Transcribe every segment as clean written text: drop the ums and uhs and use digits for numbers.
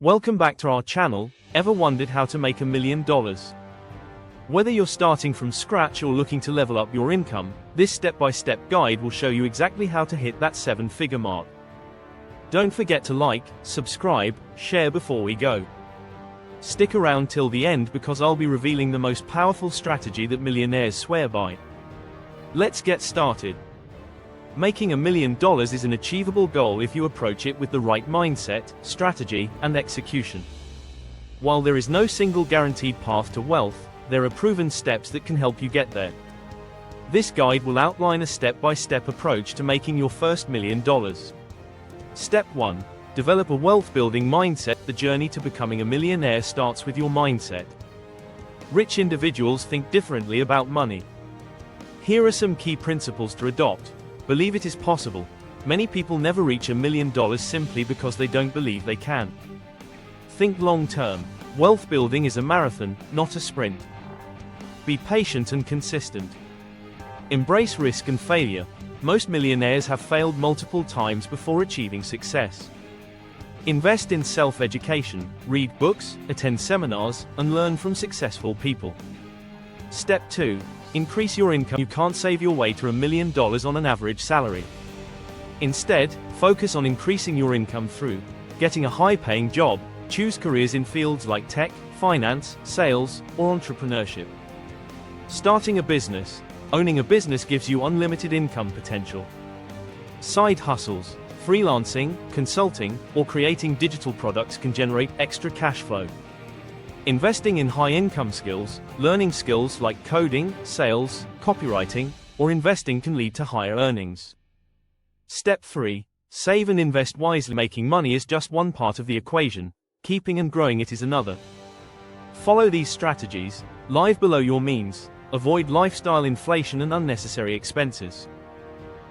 Welcome back to our channel. Ever wondered how to make $1 million? Whether you're starting from scratch or looking to level up your income, this step-by-step guide will show you exactly how to hit that 7-figure mark. Don't forget to like, subscribe, share before we go. Stick around till the end because I'll be revealing the most powerful strategy that millionaires swear by. Let's get started. Making $1 million is an achievable goal if you approach it with the right mindset, strategy, and execution. While there is no single guaranteed path to wealth, there are proven steps that can help you get there. This guide will outline a step-by-step approach to making your first $1 million. Step 1. Develop a wealth-building mindset. The journey to becoming a millionaire starts with your mindset. Rich individuals think differently about money. Here are some key principles to adopt. Believe it is possible. Many people never reach $1 million simply because they don't believe they can. Think long-term. Wealth building is a marathon, not a sprint. Be patient and consistent. Embrace risk and failure. Most millionaires have failed multiple times before achieving success. Invest in self-education. Read books, attend seminars, and learn from successful people. Step 2. Increase your income. You can't save your way to $1 million on an average salary. Instead, focus on increasing your income through getting a high-paying job. Choose careers in fields like tech, finance, sales, or entrepreneurship. Starting a business. Owning a business gives you unlimited income potential. Side hustles. Freelancing, consulting, or creating digital products can generate extra cash flow. Investing in high-income skills. Learning skills like coding, sales, copywriting, or investing can lead to higher earnings. Step 3. Save and invest wisely. Making money is just one part of the equation. Keeping and growing it is another. Follow these strategies. Live below your means. Avoid lifestyle inflation and unnecessary expenses.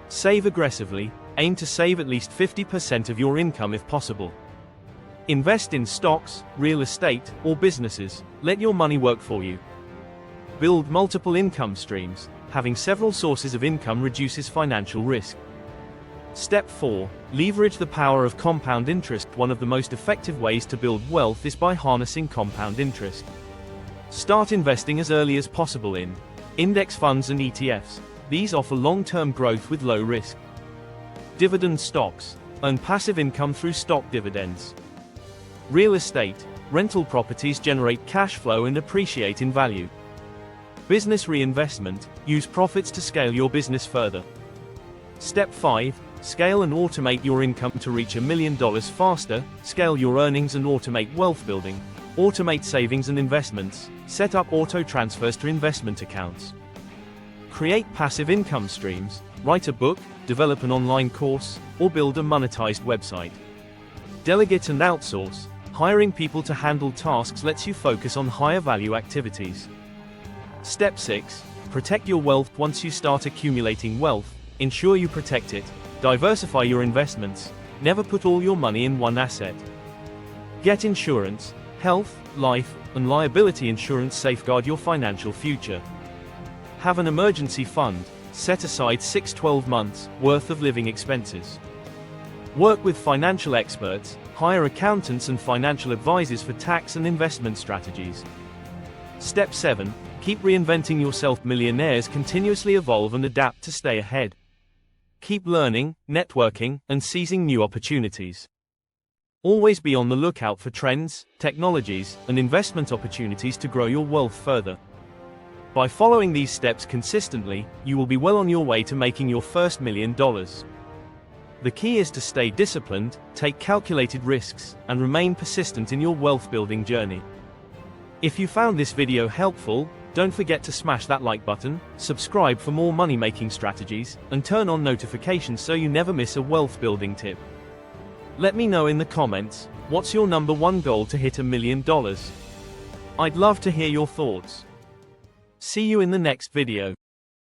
Save aggressively. Aim to save at least 50% of your income if possible. Invest in stocks, real estate, or businesses. Let your money work for you. Build multiple income streams. Having several sources of income reduces financial risk. Step 4. Leverage the power of compound interest. One of the most effective ways to build wealth is by harnessing compound interest. Start investing as early as possible in index funds and ETFs. These offer long-term growth with low risk. Dividend stocks. Earn passive income through stock dividends. Real estate. Rental properties generate cash flow and appreciate in value. Business reinvestment. Use profits to scale your business further. Step 5. Scale and automate your income. To reach $1 million faster, scale your earnings and automate wealth building. Automate savings and investments. Set up auto transfers to investment accounts. Create passive income streams. Write a book, develop an online course, or build a monetized website. Delegate and outsource. Hiring people to handle tasks lets you focus on higher value activities. Step 6. Protect your wealth. Once you start accumulating wealth, ensure you protect it. Diversify your investments. Never put all your money in one asset. Get insurance. Health, life, and liability insurance safeguard your financial future. Have an emergency fund. Set aside 6-12 months worth of living expenses. Work with financial experts. Hire accountants and financial advisors for tax and investment strategies. Step 7. Keep reinventing yourself. Millionaires continuously evolve and adapt to stay ahead. Keep learning, networking, and seizing new opportunities. Always be on the lookout for trends, technologies, and investment opportunities to grow your wealth further. By following these steps consistently, you will be well on your way to making your first $1 million. The key is to stay disciplined, take calculated risks, and remain persistent in your wealth-building journey. If you found this video helpful, don't forget to smash that like button, subscribe for more money-making strategies, and turn on notifications so you never miss a wealth-building tip. Let me know in the comments, what's your #1 goal to hit $1 million? I'd love to hear your thoughts. See you in the next video.